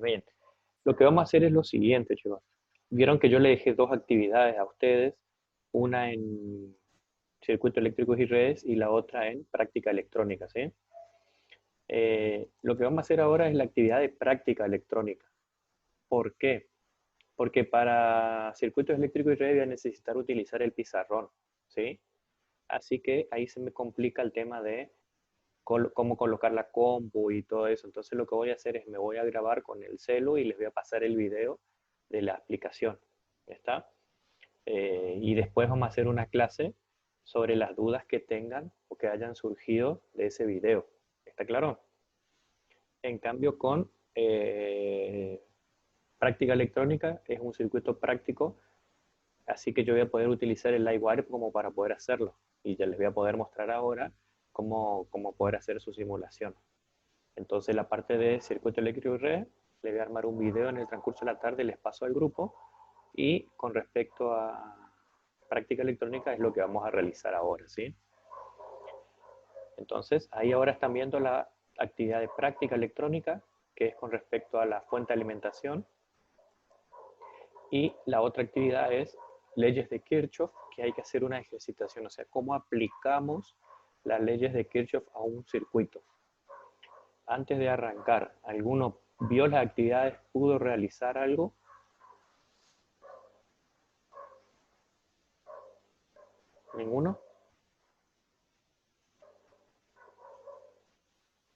Bien, lo que vamos a hacer es lo siguiente, chicos. Vieron que yo le dejé dos actividades a ustedes, una en circuitos eléctricos y redes y la otra en práctica electrónica, ¿sí? Lo que vamos a hacer ahora es la actividad de práctica electrónica. ¿Por qué? Porque para circuitos eléctricos y redes voy a necesitar utilizar el pizarrón, ¿sí? Así que ahí se me complica el tema de cómo colocar la compu y todo eso. Entonces lo que voy a hacer es me voy a grabar con el celu y les voy a pasar el video de la aplicación. ¿Ya está? Y después vamos a hacer una clase sobre las dudas que tengan o que hayan surgido de ese video. ¿Está claro? En cambio, con práctica electrónica es un circuito práctico, así que yo voy a poder utilizar el LiveWire como para poder hacerlo. Y ya les voy a poder mostrar ahora cómo poder hacer su simulación. Entonces, la parte de circuito eléctrico y red, le voy a armar un video en el transcurso de la tarde, les paso al grupo. Y con respecto a práctica electrónica es lo que vamos a realizar ahora, ¿sí? Entonces, ahí ahora están viendo la actividad de práctica electrónica, que es con respecto a la fuente de alimentación. Y la otra actividad es leyes de Kirchhoff, que hay que hacer una ejercitación, o sea, cómo aplicamos las leyes de Kirchhoff a un circuito. Antes de arrancar, ¿alguno vio las actividades, pudo realizar algo? ¿Ninguno?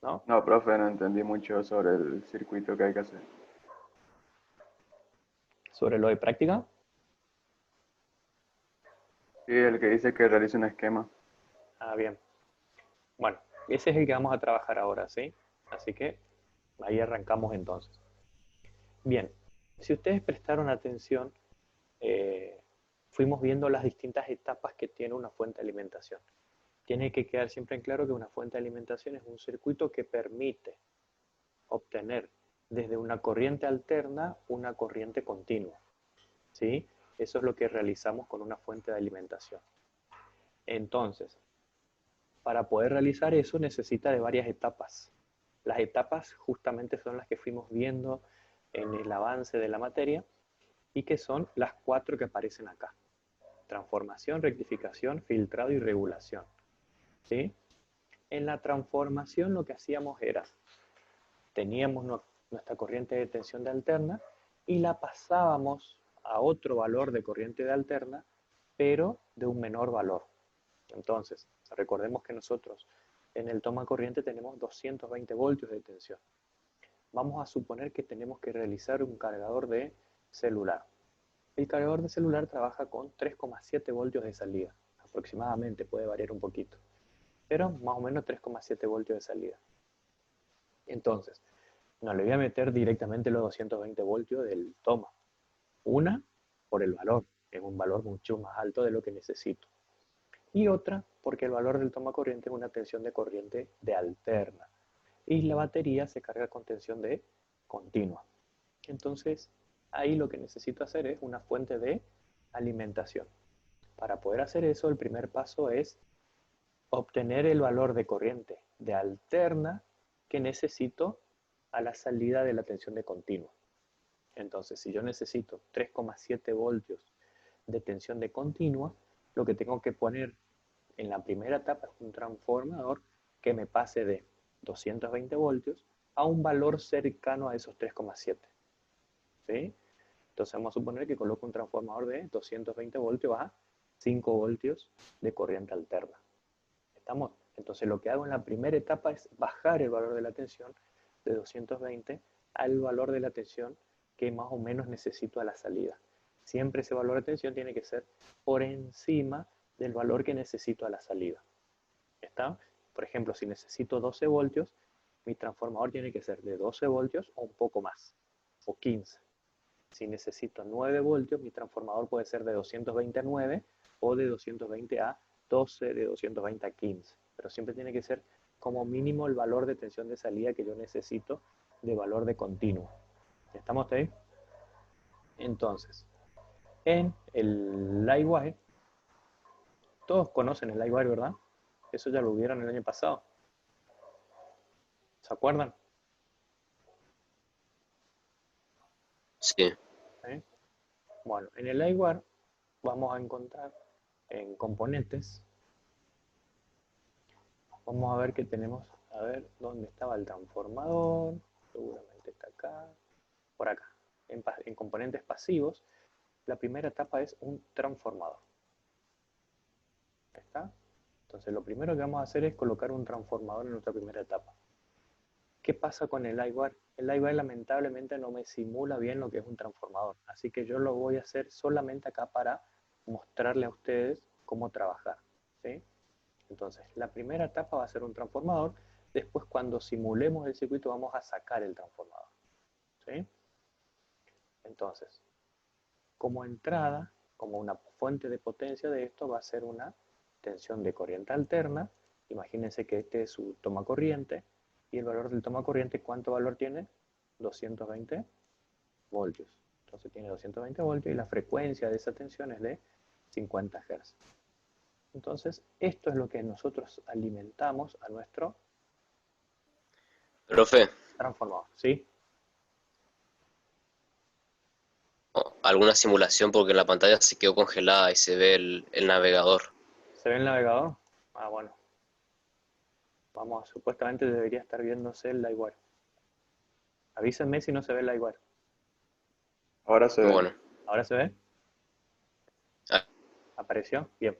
¿No? No, profe, no entendí mucho sobre el circuito que hay que hacer. ¿Sobre lo de práctica? Sí, el que dice que realice un esquema. Ah, bien. Bueno, ese es el que vamos a trabajar ahora, ¿sí? Así que ahí arrancamos entonces. Bien, si ustedes prestaron atención, eh, fuimos viendo las distintas etapas que tiene una fuente de alimentación. Tiene que quedar siempre en claro que una fuente de alimentación es un circuito que permite obtener desde una corriente alterna una corriente continua, ¿sí? Eso es lo que realizamos con una fuente de alimentación. Entonces, para poder realizar eso necesita de varias etapas. Las etapas justamente son las que fuimos viendo en el avance de la materia y que son las cuatro que aparecen acá. Transformación, rectificación, filtrado y regulación. ¿Sí? En la transformación lo que hacíamos era, teníamos nuestra corriente de tensión de alterna y la pasábamos a otro valor de corriente de alterna, pero de un menor valor. Entonces, recordemos que nosotros en el toma corriente tenemos 220 voltios de tensión. Vamos a suponer que tenemos que realizar un cargador de celular. El cargador de celular trabaja con 3,7 voltios de salida. Aproximadamente, puede variar un poquito. Pero más o menos 3,7 voltios de salida. Entonces, no le voy a meter directamente los 220 voltios del toma. Una, por el valor. Es un valor mucho más alto de lo que necesito. Y otra, porque el valor del toma corriente es una tensión de corriente de alterna. Y la batería se carga con tensión de continua. Entonces, ahí lo que necesito hacer es una fuente de alimentación. Para poder hacer eso, el primer paso es obtener el valor de corriente de alterna que necesito a la salida de la tensión de continua. Entonces, si yo necesito 3,7 voltios de tensión de continua, lo que tengo que poner en la primera etapa es un transformador que me pase de 220 voltios a un valor cercano a esos 3,7. ¿Sí? Entonces vamos a suponer que coloco un transformador de 220 voltios a 5 voltios de corriente alterna. ¿Estamos? Entonces lo que hago en la primera etapa es bajar el valor de la tensión de 220 al valor de la tensión que más o menos necesito a la salida. Siempre ese valor de tensión tiene que ser por encima del valor que necesito a la salida. ¿Está? Por ejemplo, si necesito 12 voltios, mi transformador tiene que ser de 12 voltios o un poco más, o 15. Si necesito 9 voltios, mi transformador puede ser de 220 a 9 o de 220 a 12, de 220 a 15. Pero siempre tiene que ser como mínimo el valor de tensión de salida que yo necesito de valor de continuo. ¿Estamos ahí? Entonces, en el Livewire, todos conocen el Livewire, ¿verdad? Eso ya lo vieron el año pasado. ¿Se acuerdan? Sí. ¿Sí? Bueno, en el IWAR vamos a encontrar en componentes, vamos a ver que tenemos, a ver dónde estaba el transformador, seguramente está acá, por acá. En componentes pasivos, la primera etapa es un transformador. ¿Está? Entonces lo primero que vamos a hacer es colocar un transformador en nuestra primera etapa. ¿Qué pasa con el IWAR? El IWAR lamentablemente no me simula bien lo que es un transformador, así que yo lo voy a hacer solamente acá para mostrarle a ustedes cómo trabajar, ¿sí? Entonces, la primera etapa va a ser un transformador, después cuando simulemos el circuito vamos a sacar el transformador, ¿sí? Entonces, como entrada, como una fuente de potencia de esto va a ser una tensión de corriente alterna. Imagínense que este es su toma corriente y el valor del toma corriente, ¿cuánto valor tiene? 220 voltios. Entonces tiene 220 voltios y la frecuencia de esa tensión es de 50 Hz. Entonces, esto es lo que nosotros alimentamos a nuestro Profe, transformador, ¿sí? alguna simulación porque la pantalla se quedó congelada y se ve el navegador. ¿Se ve el navegador? Ah, bueno. Vamos, supuestamente debería estar viéndose el LiveWire. Avísenme si no se ve el LiveWire. Ahora se ve. Bueno, ¿Ahora se ve? ah, ¿Apareció? Bien.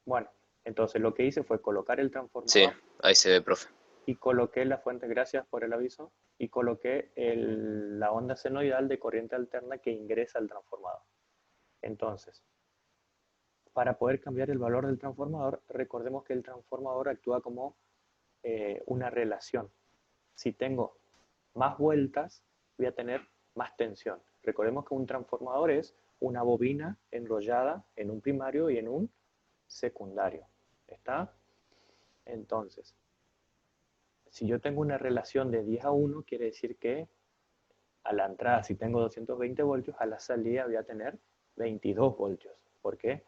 Bueno, entonces lo que hice fue colocar el sí, transformador ahí se ve, profe. y coloqué la fuente, gracias por el aviso, y coloqué la onda senoidal de corriente alterna que ingresa al transformador. Entonces, para poder cambiar el valor del transformador, recordemos que el transformador actúa como una relación. Si tengo más vueltas, voy a tener más tensión. Recordemos que un transformador es una bobina enrollada en un primario y en un secundario. ¿Está? Entonces, si yo tengo una relación de 10 a 1, quiere decir que a la entrada, si tengo 220 voltios, a la salida voy a tener 22 voltios. ¿Por qué?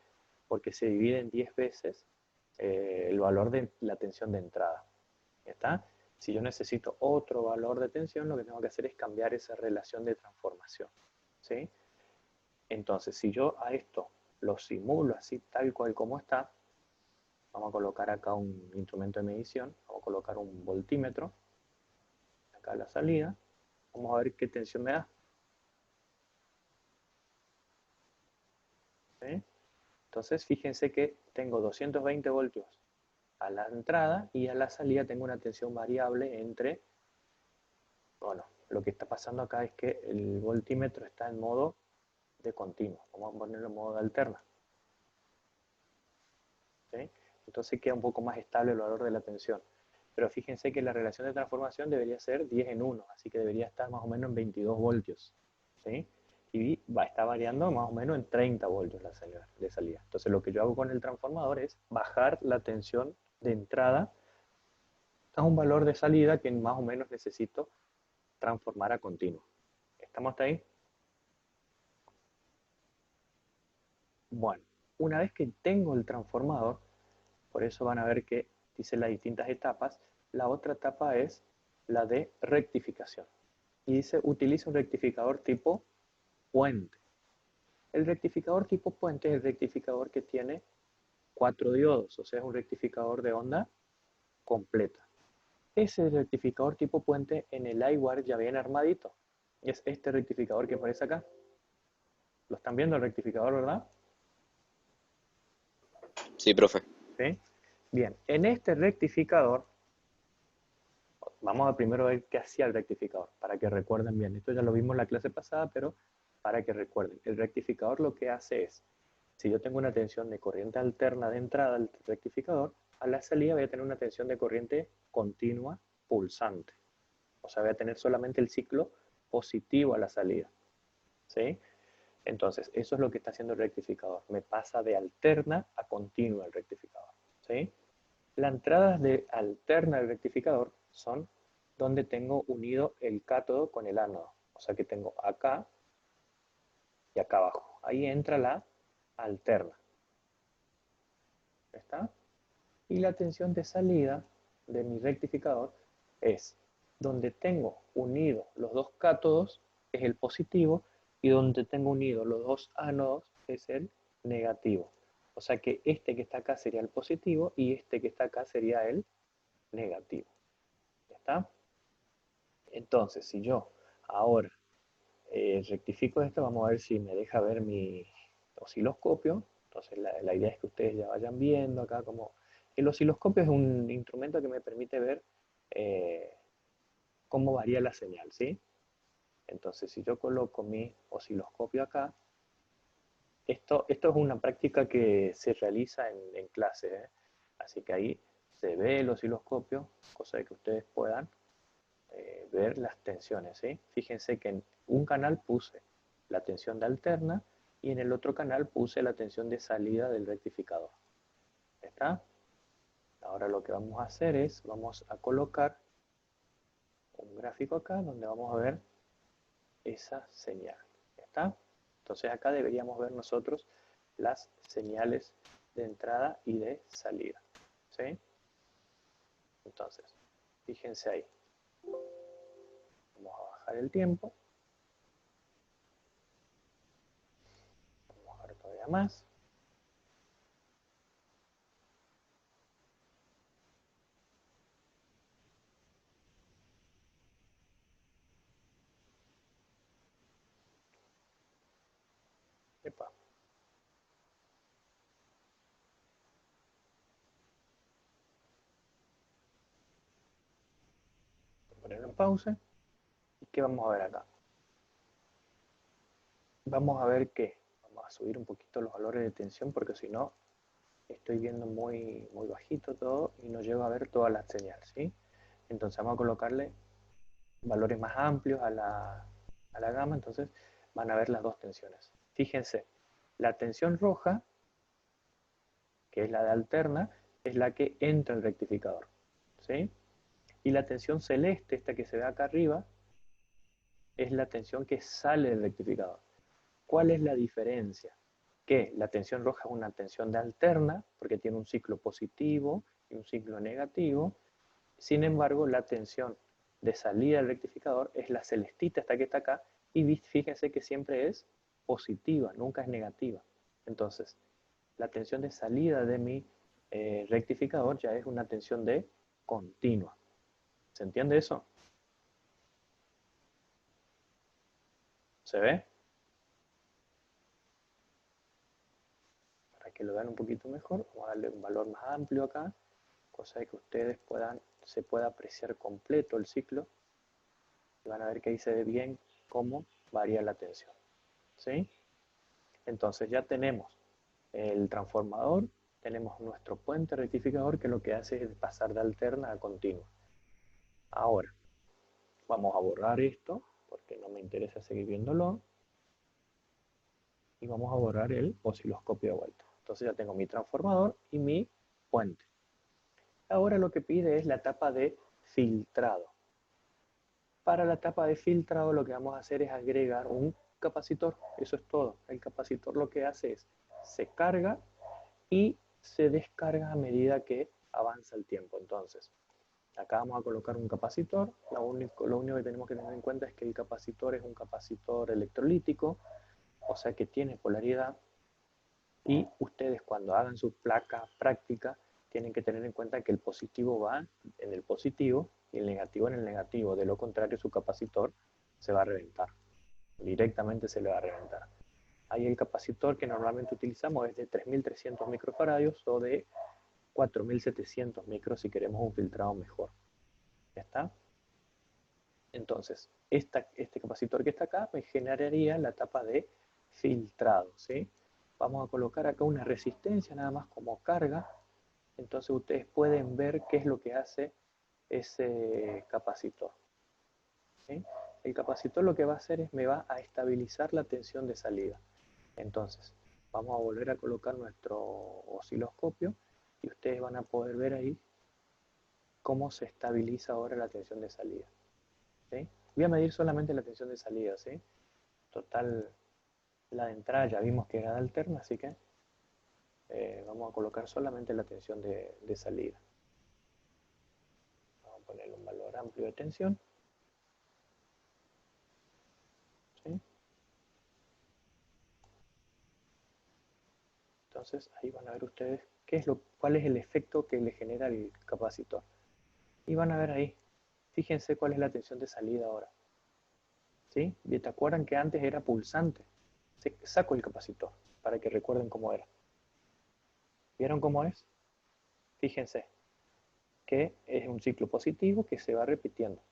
Porque se divide en 10 veces el valor de la tensión de entrada. ¿Está? Si yo necesito otro valor de tensión, lo que tengo que hacer es cambiar esa relación de transformación. ¿Sí? Entonces, si yo a esto lo simulo así tal cual como está, vamos a colocar acá un instrumento de medición, vamos a colocar un voltímetro, acá a la salida, vamos a ver qué tensión me da. ¿Sí? Entonces, fíjense que tengo 220 voltios a la entrada y a la salida tengo una tensión variable entre, bueno, lo que está pasando acá es que el voltímetro está en modo de continuo. Vamos a ponerlo en modo de alterna. ¿Sí? Entonces queda un poco más estable el valor de la tensión. Pero fíjense que la relación de transformación debería ser 10 en 1, así que debería estar más o menos en 22 voltios. ¿Sí? Y está variando más o menos en 30 voltios la salida, de salida. Entonces lo que yo hago con el transformador es bajar la tensión de entrada a un valor de salida que más o menos necesito transformar a continuo. ¿Estamos hasta ahí? Bueno, una vez que tengo el transformador, por eso van a ver que dice las distintas etapas, la otra etapa es la de rectificación. Y dice, utiliza un rectificador tipo puente. El rectificador tipo puente es el rectificador que tiene 4 diodos, o sea, es un rectificador de onda completa. Ese rectificador tipo puente en el iWire ya viene armadito. Es este rectificador que aparece acá. ¿Lo están viendo el rectificador, verdad? Sí, profe. ¿Sí? Bien, en este rectificador, vamos a primero ver qué hacía el rectificador, para que recuerden bien. Esto ya lo vimos en la clase pasada, pero para que recuerden. El rectificador lo que hace es, si yo tengo una tensión de corriente alterna de entrada al rectificador, a la salida voy a tener una tensión de corriente continua pulsante. O sea, voy a tener solamente el ciclo positivo a la salida. ¿Sí? Entonces, eso es lo que está haciendo el rectificador. Me pasa de alterna a continua el rectificador. ¿Sí? Las entradas de alterna del rectificador son donde tengo unido el cátodo con el ánodo. O sea que tengo acá y acá abajo. Ahí entra la alterna. ¿Está? Y la tensión de salida de mi rectificador es donde tengo unidos los dos cátodos es el positivo y donde tengo unido los dos ánodos es el negativo. O sea que este que está acá sería el positivo y este que está acá sería el negativo. ¿Ya está? Entonces, si yo ahora rectifico esto, vamos a ver si me deja ver mi osciloscopio. Entonces la idea es que ustedes ya vayan viendo acá como... El osciloscopio es un instrumento que me permite ver cómo varía la señal, ¿sí? Entonces, si yo coloco mi osciloscopio acá, esto es una práctica que se realiza en clase, ¿eh? Así que ahí se ve el osciloscopio, cosa de que ustedes puedan ver las tensiones, ¿sí? Fíjense que en un canal puse la tensión de alterna y en el otro canal puse la tensión de salida del rectificador. ¿Está? Ahora lo que vamos a hacer es, vamos a colocar un gráfico acá donde vamos a ver esa señal. ¿Está? Entonces acá deberíamos ver nosotros las señales de entrada y de salida. ¿Sí? Entonces, fíjense ahí. Vamos a bajar el tiempo. Vamos a bajar todavía más. Epa. Voy a ponerlo en pausa. ¿Y qué vamos a ver acá? Vamos a ver que vamos a subir un poquito los valores de tensión porque si no estoy viendo muy bajito todo y no llego a ver toda la señal, ¿sí? Entonces vamos a colocarle valores más amplios a la gama, entonces van a ver las dos tensiones. Fíjense, la tensión roja, que es la de alterna, es la que entra el rectificador, ¿sí? Y la tensión celeste, esta que se ve acá arriba, es la tensión que sale del rectificador. ¿Cuál es la diferencia? Que la tensión roja es una tensión de alterna, porque tiene un ciclo positivo y un ciclo negativo. Sin embargo, la tensión de salida del rectificador es la celestita, esta que está acá, y fíjense que siempre es positiva, nunca es negativa. Entonces, la tensión de salida de mi rectificador ya es una tensión de continua. ¿Se entiende eso? ¿Se ve? Para que lo vean un poquito mejor, vamos a darle un valor más amplio acá, cosa de que ustedes se pueda apreciar completo el ciclo y van a ver que ahí se ve bien cómo varía la tensión. ¿Sí? Entonces ya tenemos el transformador, tenemos nuestro puente rectificador que lo que hace es pasar de alterna a continua. Ahora, vamos a borrar esto porque no me interesa seguir viéndolo y vamos a borrar el osciloscopio de vuelta. Entonces ya tengo mi transformador y mi puente. Ahora lo que pide es la etapa de filtrado. Para la etapa de filtrado lo que vamos a hacer es agregar un capacitor, eso es todo. El capacitor lo que hace es, se carga y se descarga a medida que avanza el tiempo. Entonces, acá vamos a colocar un capacitor, lo único que tenemos que tener en cuenta es que el capacitor es un capacitor electrolítico, o sea que tiene polaridad, y ustedes cuando hagan su placa práctica tienen que tener en cuenta que el positivo va en el positivo y el negativo en el negativo. De lo contrario, su capacitor se va a reventar. Directamente se le va a reventar. Ahí el capacitor que normalmente utilizamos es de 3300 microfaradios o de 4700 micros si queremos un filtrado mejor. ¿Ya está? Entonces, este capacitor que está acá me generaría la etapa de filtrado, ¿sí? Vamos a colocar acá una resistencia nada más como carga. Entonces ustedes pueden ver qué es lo que hace ese capacitor, ¿sí? El capacitor lo que va a hacer es me va a estabilizar la tensión de salida. Entonces, vamos a volver a colocar nuestro osciloscopio y ustedes van a poder ver ahí cómo se estabiliza ahora la tensión de salida, ¿sí? Voy a medir solamente la tensión de salida, ¿sí? Total, la de entrada ya vimos que era de alterna, así que vamos a colocar solamente la tensión de salida. Vamos a ponerle un valor amplio de tensión. Entonces ahí van a ver ustedes cuál es el efecto que le genera el capacitor. Y van a ver ahí, fíjense cuál es la tensión de salida ahora. ¿Sí? ¿Y te acuerdan que antes era pulsante? Saco el capacitor para que recuerden cómo era. ¿Vieron cómo es? Fíjense que es un ciclo positivo que se va repitiendo.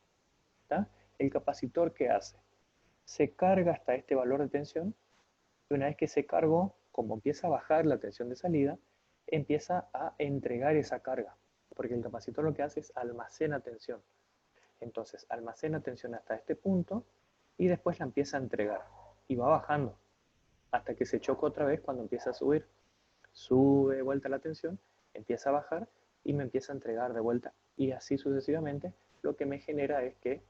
¿Está? El capacitor, ¿qué hace? Se carga hasta este valor de tensión y una vez que se cargó, como empieza a bajar la tensión de salida, empieza a entregar esa carga. Porque el capacitor lo que hace es almacena tensión. Entonces almacena tensión hasta este punto y después la empieza a entregar. Y va bajando hasta que se choca otra vez cuando empieza a subir. Sube de vuelta la tensión, empieza a bajar y me empieza a entregar de vuelta. Y así sucesivamente, lo que me genera es que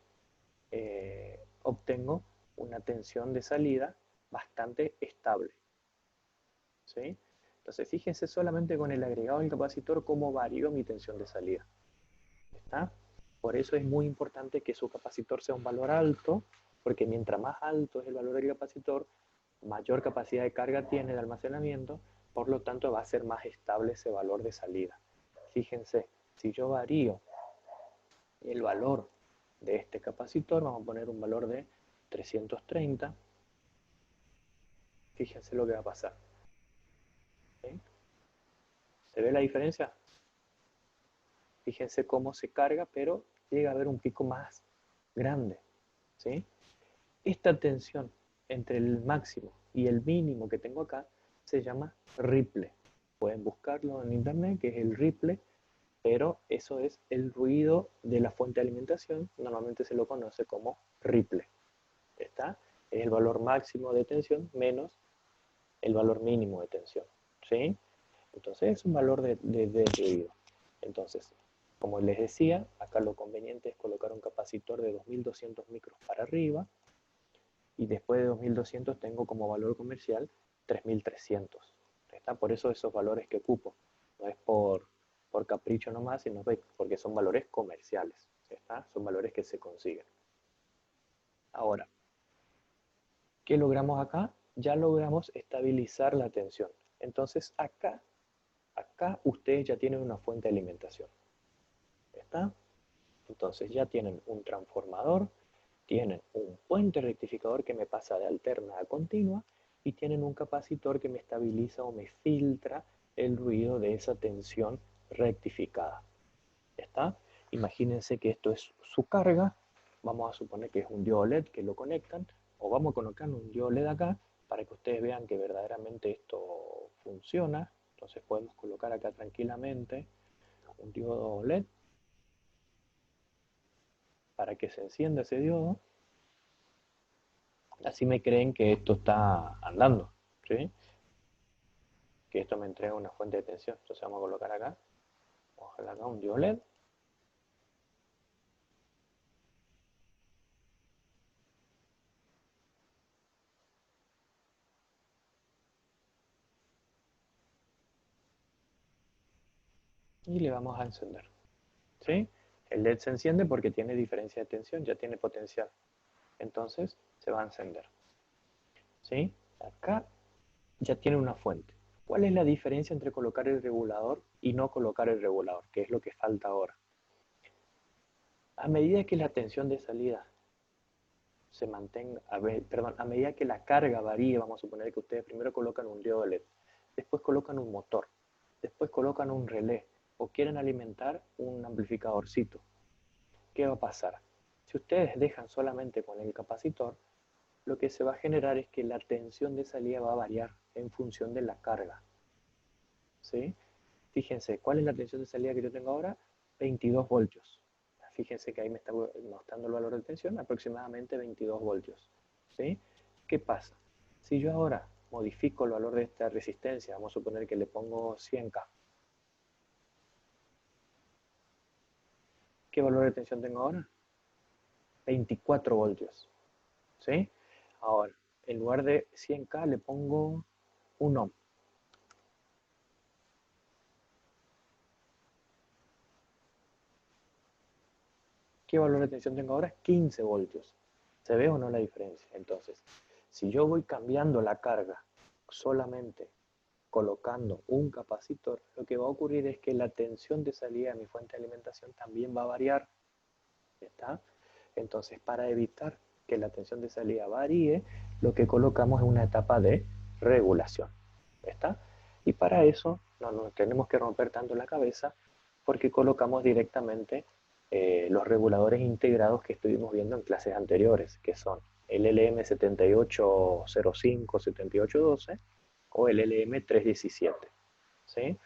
obtengo una tensión de salida bastante estable. ¿Sí? Entonces fíjense solamente con el agregado del capacitor cómo varió mi tensión de salida. ¿Está? Por eso es muy importante que su capacitor sea un valor alto, porque mientras más alto es el valor del capacitor, mayor capacidad de carga tiene de almacenamiento, por lo tanto va a ser más estable ese valor de salida. Fíjense, si yo varío el valor de este capacitor, vamos a poner un valor de 330, fíjense lo que va a pasar. ¿Sí? ¿Se ve la diferencia? Fíjense cómo se carga, pero llega a haber un pico más grande. ¿Sí? Esta tensión entre el máximo y el mínimo que tengo acá se llama ripple. Pueden buscarlo en internet, que es el ripple, pero eso es el ruido de la fuente de alimentación. Normalmente se lo conoce como ripple. ¿Está? Es el valor máximo de tensión menos el valor mínimo de tensión. ¿Sí? Entonces es un valor de ruido. Entonces, como les decía, acá lo conveniente es colocar un capacitor de 2200 micros para arriba, y después de 2200 tengo como valor comercial 3300. ¿Está? Por eso esos valores que ocupo. No es por capricho nomás, sino porque son valores comerciales. ¿Está? Son valores que se consiguen. Ahora, ¿qué logramos acá? Ya logramos estabilizar la tensión. Entonces acá ustedes ya tienen una fuente de alimentación. ¿Está? Entonces ya tienen un transformador, tienen un puente rectificador que me pasa de alterna a continua y tienen un capacitor que me estabiliza o me filtra el ruido de esa tensión rectificada. ¿Está? Imagínense que esto es su carga, vamos a suponer que es un diodo LED que lo conectan, o vamos a colocar un diodo LED acá para que ustedes vean que verdaderamente esto funciona. Entonces podemos colocar acá tranquilamente un diodo LED para que se encienda ese diodo. Así me creen que esto está andando, ¿sí? Que esto me entrega una fuente de tensión. Entonces vamos a colocar acá, vamos a colocar acá un diodo LED. Y le vamos a encender, ¿sí? El LED se enciende porque tiene diferencia de tensión, ya tiene potencial. Entonces se va a encender, ¿sí? Acá ya tiene una fuente. ¿Cuál es la diferencia entre colocar el regulador y no colocar el regulador? ¿Qué es lo que falta ahora? A medida que la tensión de salida se mantenga, a medida que la carga varíe, vamos a suponer que ustedes primero colocan un diodo LED, después colocan un motor, después colocan un relé o quieren alimentar un amplificadorcito. ¿Qué va a pasar? Si ustedes dejan solamente con el capacitor, lo que se va a generar es que la tensión de salida va a variar en función de la carga. ¿Sí? Fíjense, ¿cuál es la tensión de salida que yo tengo ahora? 22 voltios. Fíjense que ahí me está mostrando el valor de tensión, aproximadamente 22 voltios. ¿Sí? ¿Qué pasa? Si yo ahora modifico el valor de esta resistencia, vamos a suponer que le pongo 100K. ¿Qué valor de tensión tengo ahora? 24 voltios. ¿Sí? Ahora, en lugar de 100K le pongo 1 ohm. ¿Qué valor de tensión tengo ahora? 15 voltios. ¿Se ve o no la diferencia? Entonces, si yo voy cambiando la carga solamente colocando un capacitor, lo que va a ocurrir es que la tensión de salida de mi fuente de alimentación también va a variar. ¿Está? Entonces, para evitar que la tensión de salida varíe, lo que colocamos es una etapa de regulación. ¿Está? Y para eso no nos tenemos que romper tanto la cabeza porque colocamos directamente los reguladores integrados que estuvimos viendo en clases anteriores, que son el LM7805, 7812 o el LM317. ¿Sí?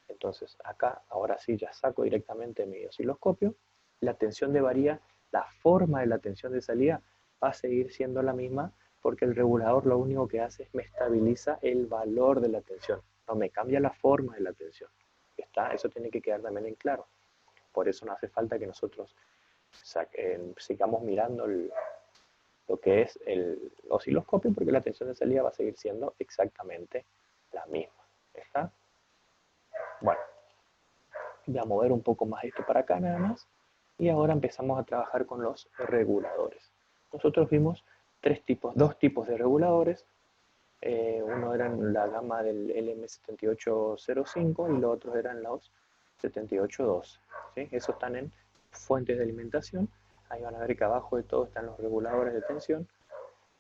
Entonces, acá, ahora sí, ya saco directamente mi osciloscopio. La tensión de varía, la forma de la tensión de salida va a seguir siendo la misma porque el regulador lo único que hace es me estabiliza el valor de la tensión, no me cambia la forma de la tensión. ¿Está? Eso tiene que quedar también en claro. Por eso no hace falta que nosotros sigamos mirando lo que es el osciloscopio porque la tensión de salida va a seguir siendo exactamente la misma. ¿Está? Bueno, voy a mover un poco más esto para acá nada más. Y ahora empezamos a trabajar con los reguladores. Nosotros vimos dos tipos de reguladores. Uno era en la gama del LM7805 y los otros eran los 7812. ¿Sí? Esos están en fuentes de alimentación. Ahí van a ver que abajo de todo están los reguladores de tensión.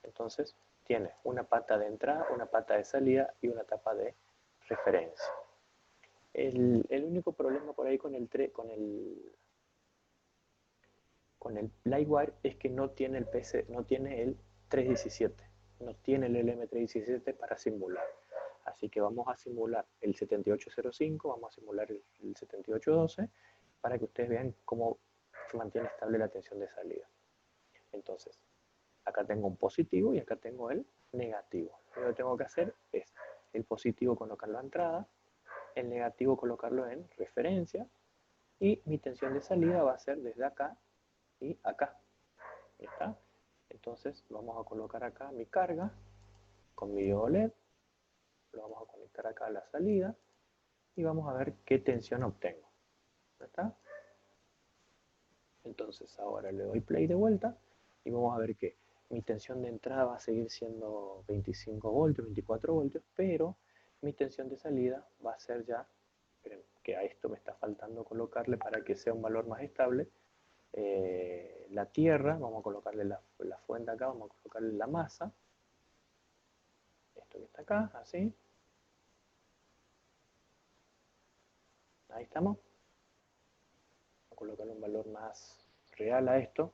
Entonces tiene una pata de entrada, una pata de salida y una tapa de referencia. El único problema por ahí con el Lightwire es que no tiene el PC, no tiene el 317, no tiene el LM317 para simular. Así que vamos a simular el 7805, vamos a simular el 7812 para que ustedes vean cómo se mantiene estable la tensión de salida. Entonces, acá tengo un positivo y acá tengo el negativo. Lo que tengo que hacer es el positivo colocarlo a entrada, el negativo colocarlo en referencia y mi tensión de salida va a ser desde acá y acá. ¿Está? Entonces vamos a colocar acá mi carga con mi diodo LED, lo vamos a conectar acá a la salida y vamos a ver qué tensión obtengo. ¿Está? Entonces ahora le doy play de vuelta y vamos a ver que mi tensión de entrada va a seguir siendo 25 voltios, 24 voltios, pero mi tensión de salida va a ser ya, esperen, que a esto me está faltando colocarle para que sea un valor más estable, la tierra, vamos a colocarle la fuente acá, vamos a colocarle la masa, esto que está acá, así, ahí estamos, vamos a colocarle un valor más real a esto,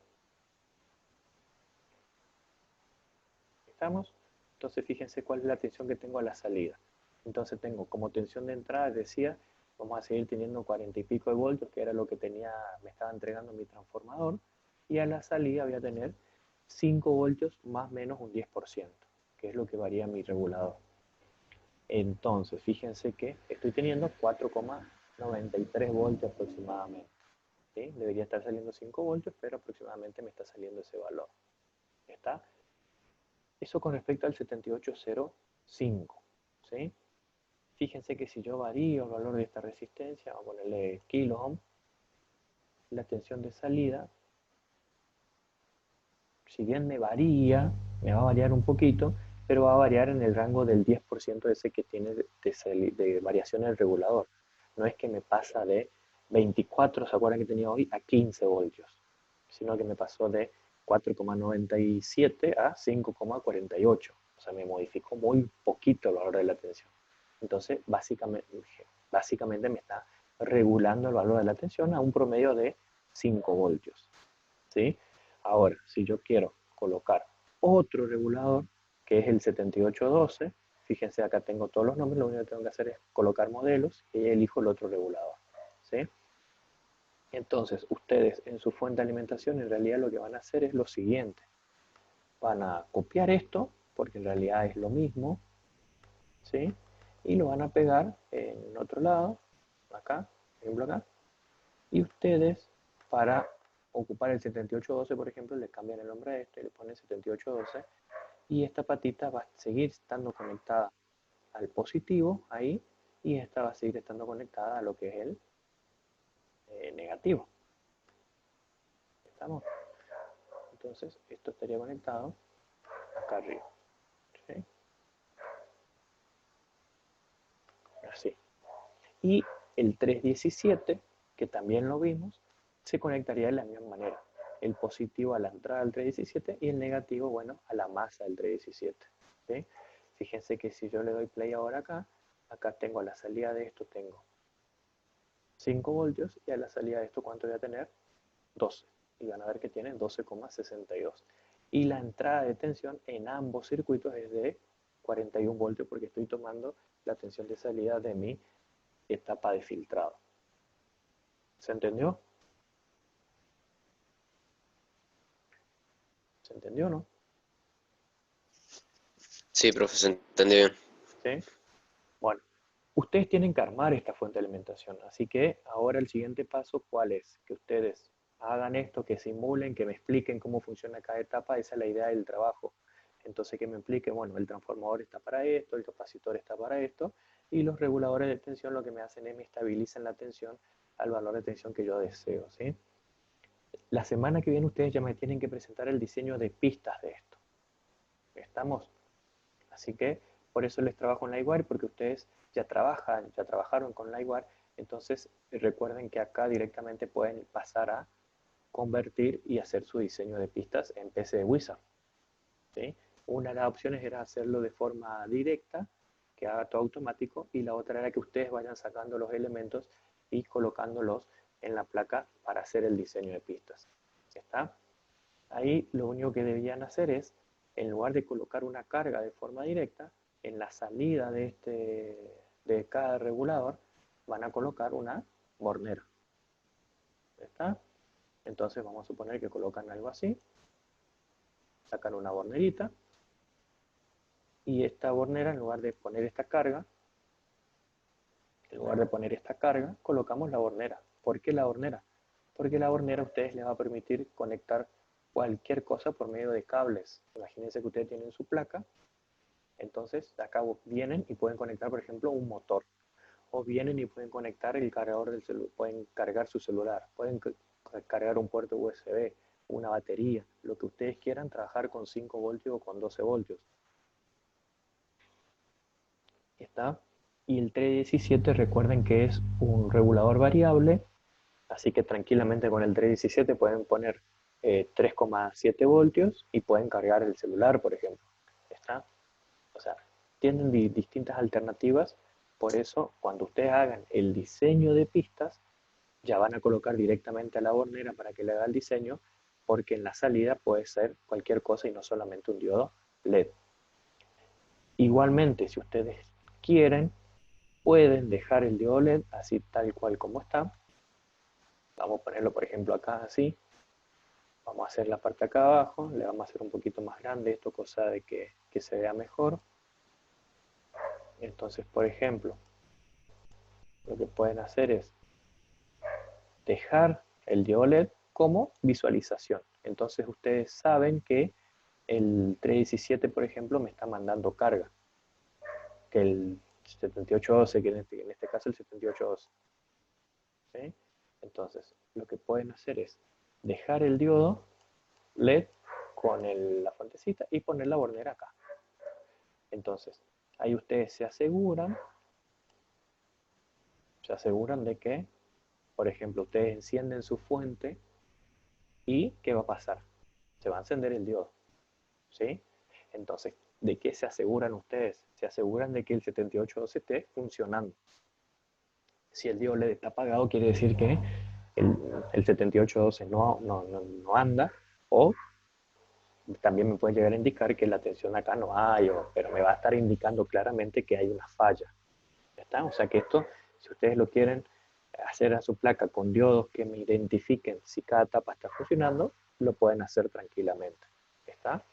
estamos, entonces fíjense cuál es la tensión que tengo a la salida, entonces tengo como tensión de entrada, decía, vamos a seguir teniendo 40 y pico de voltios, que era lo que me estaba entregando mi transformador, y a la salida voy a tener 5 voltios más o menos un 10%, que es lo que varía mi regulador. Entonces, fíjense que estoy teniendo 4,93 voltios aproximadamente. ¿Sí? Debería estar saliendo 5 voltios, pero aproximadamente me está saliendo ese valor. ¿Está? Eso con respecto al 7805. ¿Sí? Fíjense que si yo varío el valor de esta resistencia, vamos a ponerle kilo ohm, la tensión de salida, si bien me va a variar un poquito, pero va a variar en el rango del 10% ese que tiene de variación el regulador. No es que me pasa de 24, ¿se acuerdan que tenía hoy? A 15 voltios, sino que me pasó de 4,97 a 5,48. O sea, me modificó muy poquito el valor de la tensión. Entonces, básicamente me está regulando el valor de la tensión a un promedio de 5 voltios. ¿Sí? Ahora, si yo quiero colocar otro regulador, que es el 7812, fíjense acá tengo todos los nombres, lo único que tengo que hacer es colocar modelos y elijo el otro regulador. ¿Sí? Entonces, ustedes en su fuente de alimentación en realidad lo que van a hacer es lo siguiente. Van a copiar esto, porque en realidad es lo mismo, ¿sí? Y lo van a pegar en otro lado, acá, por ejemplo acá, y ustedes para ocupar el 7812, por ejemplo, le cambian el nombre a esto y le ponen 7812 y esta patita va a seguir estando conectada al positivo ahí y esta va a seguir estando conectada a lo que es el negativo. ¿Estamos? Entonces, esto estaría conectado acá arriba. ¿Sí? así. Y el 317, que también lo vimos, se conectaría de la misma manera. El positivo a la entrada del 317 y el negativo, bueno, a la masa del 317. ¿Sí? Fíjense que si yo le doy play ahora acá, acá tengo a la salida de esto, tengo 5 voltios y a la salida de esto, ¿cuánto voy a tener? 12. Y van a ver que tiene 12,62. Y la entrada de tensión en ambos circuitos es de 41 voltios porque estoy tomando la tensión de salida de mi etapa de filtrado. ¿Se entendió? ¿Se entendió o no? Sí, profe, se entendió bien. ¿Sí? Bueno, ustedes tienen que armar esta fuente de alimentación, así que ahora el siguiente paso, ¿cuál es? Que ustedes hagan esto, que simulen, que me expliquen cómo funciona cada etapa, esa es la idea del trabajo. Entonces que me expliquen, bueno, el transformador está para esto, el capacitor está para esto, y los reguladores de tensión lo que me hacen es me estabilizan la tensión al valor de tensión que yo deseo, ¿sí? La semana que viene ustedes ya me tienen que presentar el diseño de pistas de esto. ¿Estamos? Así que por eso les trabajo en Livewire, porque ustedes ya trabajaron con Livewire, entonces recuerden que acá directamente pueden pasar a convertir y hacer su diseño de pistas en PC Wizard. ¿Sí? Una de las opciones era hacerlo de forma directa, que haga todo automático, y la otra era que ustedes vayan sacando los elementos y colocándolos en la placa para hacer el diseño de pistas. ¿Está? Ahí lo único que debían hacer es, en lugar de colocar una carga de forma directa, en la salida de cada regulador van a colocar una bornera. ¿Está? Entonces vamos a suponer que colocan algo así, sacan una bornerita, y esta bornera, en lugar de poner esta carga, colocamos la bornera. ¿Por qué la bornera? Porque la bornera a ustedes les va a permitir conectar cualquier cosa por medio de cables. Imagínense que ustedes tienen su placa, entonces acá vienen y pueden conectar, por ejemplo, un motor. O vienen y pueden conectar el cargador del celular, pueden cargar su celular, pueden cargar un puerto USB, una batería, lo que ustedes quieran, trabajar con 5 voltios o con 12 voltios. ¿Está? Y el 317 recuerden que es un regulador variable, así que tranquilamente con el 317 pueden poner 3,7 voltios y pueden cargar el celular, por ejemplo. ¿Está? O sea, tienen distintas alternativas, por eso cuando ustedes hagan el diseño de pistas, ya van a colocar directamente a la bornera para que le haga el diseño, porque en la salida puede ser cualquier cosa y no solamente un diodo LED. Igualmente, si ustedes quieren, pueden dejar el diodo LED así tal cual como está. Vamos a ponerlo, por ejemplo, acá así. Vamos a hacer la parte acá abajo, le vamos a hacer un poquito más grande esto, cosa de que se vea mejor. Entonces, por ejemplo, lo que pueden hacer es dejar el diodo LED como visualización. Entonces ustedes saben que el 317, por ejemplo, me está mandando carga. Que el 7812, que en este caso el 7812. ¿Sí? Entonces, lo que pueden hacer es dejar el diodo LED con la fuentecita y poner la bornera acá. Entonces, ahí ustedes se aseguran de que, por ejemplo, ustedes encienden su fuente y ¿qué va a pasar? Se va a encender el diodo. ¿Sí? Entonces, ¿de qué se aseguran ustedes? Se aseguran de que el 7812 esté funcionando. Si el diodo LED está apagado, quiere decir que el 7812 no anda, o también me puede llegar a indicar que la tensión acá no hay, pero me va a estar indicando claramente que hay una falla. ¿Ya está? O sea que esto, si ustedes lo quieren hacer a su placa con diodos que me identifiquen si cada etapa está funcionando, lo pueden hacer tranquilamente. ¿Está?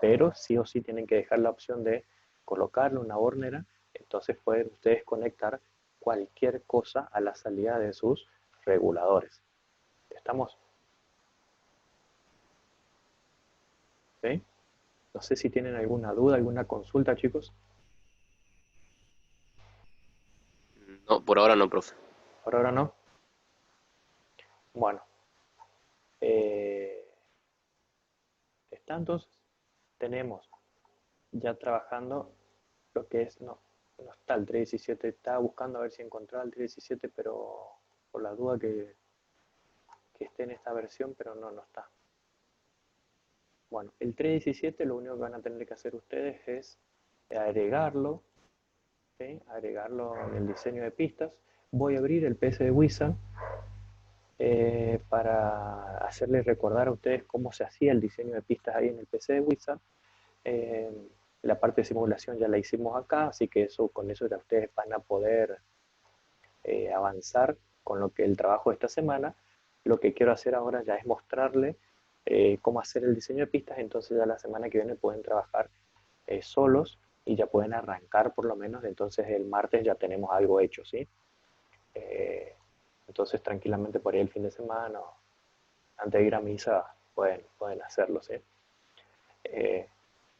Pero sí o sí tienen que dejar la opción de colocarle una bornera, entonces pueden ustedes conectar cualquier cosa a la salida de sus reguladores. ¿Estamos? ¿Sí? No sé si tienen alguna duda, alguna consulta, chicos. No, por ahora no, profe. Por ahora no. Bueno, eh, está entonces. Tenemos ya trabajando lo que es, no, no está el 317, estaba buscando a ver si encontraba el 317, pero por la duda que esté en esta versión, pero no está. Bueno, el 317 lo único que van a tener que hacer ustedes es agregarlo, ¿sí? Agregarlo en el diseño de pistas. Voy a abrir el PC de Wizard para hacerles recordar a ustedes cómo se hacía el diseño de pistas ahí en el PC de Wizard. La parte de simulación ya la hicimos acá, así que con eso ya ustedes van a poder avanzar con lo que el trabajo de esta semana. Lo que quiero hacer ahora ya es mostrarle cómo hacer el diseño de pistas, entonces ya la semana que viene pueden trabajar solos y ya pueden arrancar por lo menos, entonces el martes ya tenemos algo hecho, ¿sí? Entonces tranquilamente por ahí el fin de semana, antes de ir a misa, pueden hacerlo, ¿sí?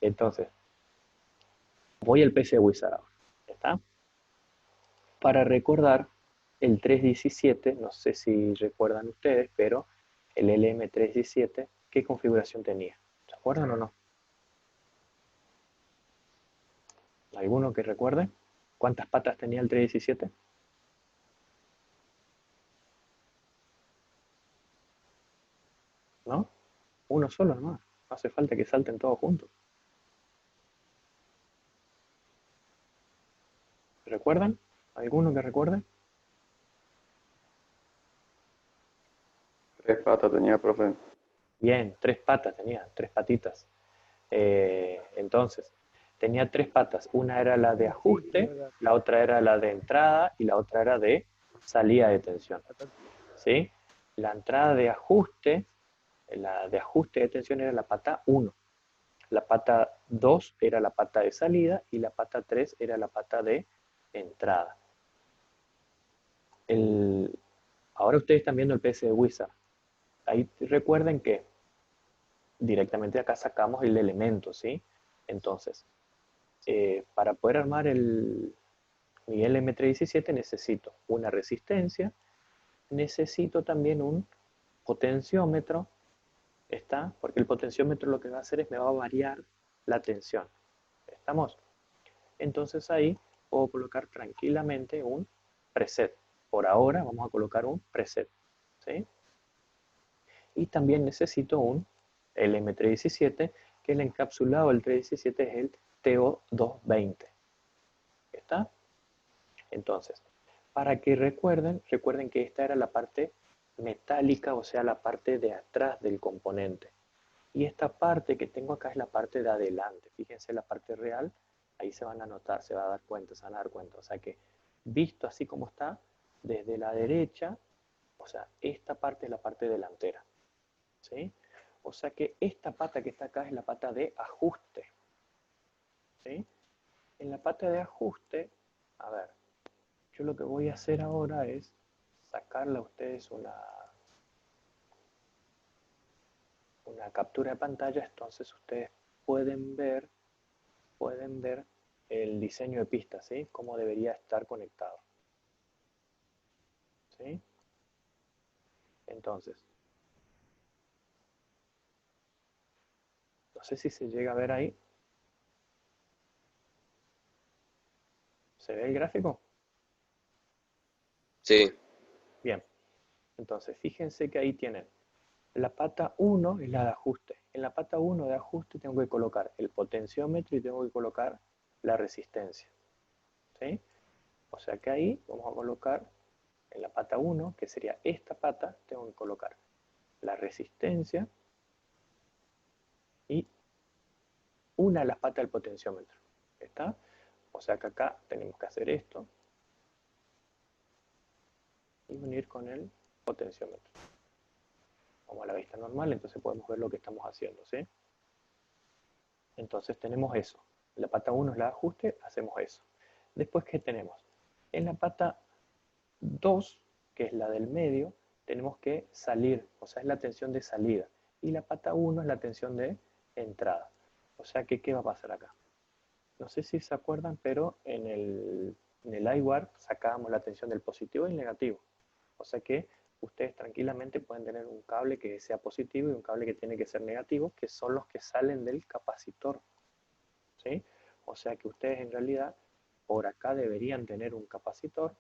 Entonces, voy al PC Wizard ahora, ¿está? Para recordar, el 317, no sé si recuerdan ustedes, pero el LM317, ¿qué configuración tenía? ¿Se acuerdan o no? ¿Alguno que recuerde? ¿Cuántas patas tenía el 317? ¿No? Uno solo nomás. No hace falta que salten todos juntos. ¿Recuerdan? ¿Alguno que recuerde? 3 patas tenía, profe. Bien, 3 patas tenía, 3 patitas. Entonces, tenía 3 patas. Una era la de ajuste, la otra era la de entrada y la otra era de salida de tensión. ¿Sí? La entrada de ajuste, la de ajuste de tensión era la pata 1. La pata 2 era la pata de salida y la pata 3 era la pata de entrada. Ahora ustedes están viendo el PC de Wizard. Ahí recuerden que directamente acá sacamos el elemento, ¿sí? Entonces, para poder armar mi LM317 necesito una resistencia, necesito también un potenciómetro, ¿está? Porque el potenciómetro lo que va a hacer es me va a variar la tensión. ¿Estamos? Entonces ahí puedo colocar tranquilamente un preset. Por ahora vamos a colocar un preset, ¿sí? Y también necesito un LM317, que el encapsulado del 317 es el TO220. ¿Está? Entonces, para que recuerden que esta era la parte metálica, o sea, la parte de atrás del componente. Y esta parte que tengo acá es la parte de adelante. Fíjense la parte real, ahí se van a notar, se van a dar cuenta, se van a dar cuenta. O sea que, visto así como está, desde la derecha, o sea, esta parte es la parte delantera. ¿Sí? O sea que esta pata que está acá es la pata de ajuste. ¿Sí? En la pata de ajuste, a ver, yo lo que voy a hacer ahora es sacarle a ustedes una captura de pantalla, entonces ustedes pueden ver el diseño de pista, ¿sí? Cómo debería estar conectado. ¿Sí? Entonces, no sé si se llega a ver ahí. ¿Se ve el gráfico? Sí, Bien. Entonces, fíjense que ahí tienen la pata 1 es la de ajuste. En la pata 1 de ajuste tengo que colocar el potenciómetro y tengo que colocar la resistencia. ¿Sí? O sea que ahí vamos a colocar en la pata 1, que sería esta pata, tengo que colocar la resistencia y una de las patas del potenciómetro. ¿Está? O sea que acá tenemos que hacer esto y unir con el potenciómetro. Vamos a la vista normal, entonces podemos ver lo que estamos haciendo, ¿sí? Entonces tenemos eso. La pata 1 es la de ajuste, hacemos eso. Después, ¿qué tenemos? En la pata 2, que es la del medio, tenemos que salir, o sea, es la tensión de salida. Y la pata 1 es la tensión de entrada. O sea que, ¿qué va a pasar acá? No sé si se acuerdan, pero en el iWarp sacábamos la tensión del positivo y el negativo. O sea que ustedes tranquilamente pueden tener un cable que sea positivo y un cable que tiene que ser negativo, que son los que salen del capacitor. ¿Sí? O sea que ustedes en realidad por acá deberían tener un capacitor,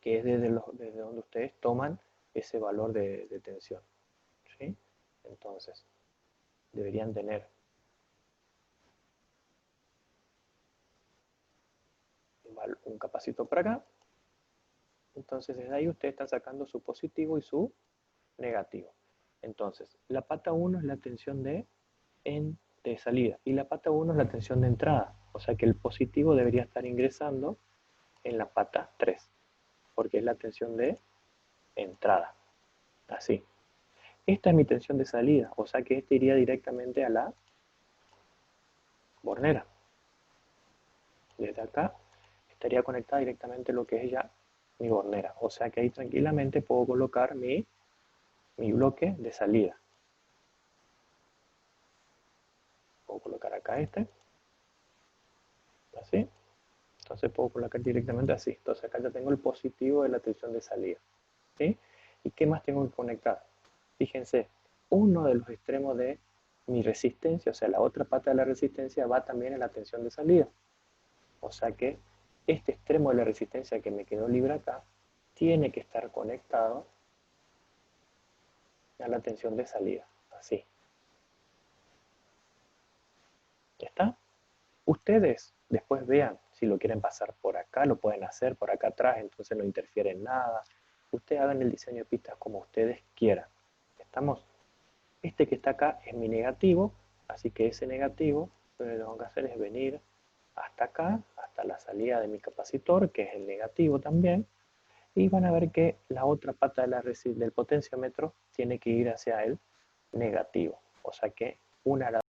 que es desde donde ustedes toman ese valor de tensión, ¿sí? Entonces, deberían tener un capacitor por acá. Entonces, desde ahí ustedes están sacando su positivo y su negativo. Entonces, la pata 1 es la tensión de salida y la pata 1 es la tensión de entrada. O sea que el positivo debería estar ingresando en la pata 3, porque es la tensión de entrada. Así. Esta es mi tensión de salida, o sea que este iría directamente a la bornera. Desde acá estaría conectada directamente a lo que es ya mi bornera. O sea que ahí tranquilamente puedo colocar mi bloque de salida. Puedo colocar acá este. Así. Entonces puedo colocar directamente así. Entonces acá ya tengo el positivo de la tensión de salida. ¿Sí? ¿Y qué más tengo que conectar? Fíjense, uno de los extremos de mi resistencia, o sea, la otra pata de la resistencia va también en la tensión de salida. O sea que este extremo de la resistencia que me quedó libre acá tiene que estar conectado a la tensión de salida. Así. ¿Ya está? Ustedes después vean si lo quieren pasar por acá, lo pueden hacer por acá atrás, entonces no interfiere en nada. Ustedes hagan el diseño de pistas como ustedes quieran. ¿Estamos? Este que está acá es mi negativo, así que ese negativo lo que tengo que hacer es venir hasta acá, hasta la salida de mi capacitor, que es el negativo también, y van a ver que la otra pata del potenciómetro tiene que ir hacia el negativo. O sea que una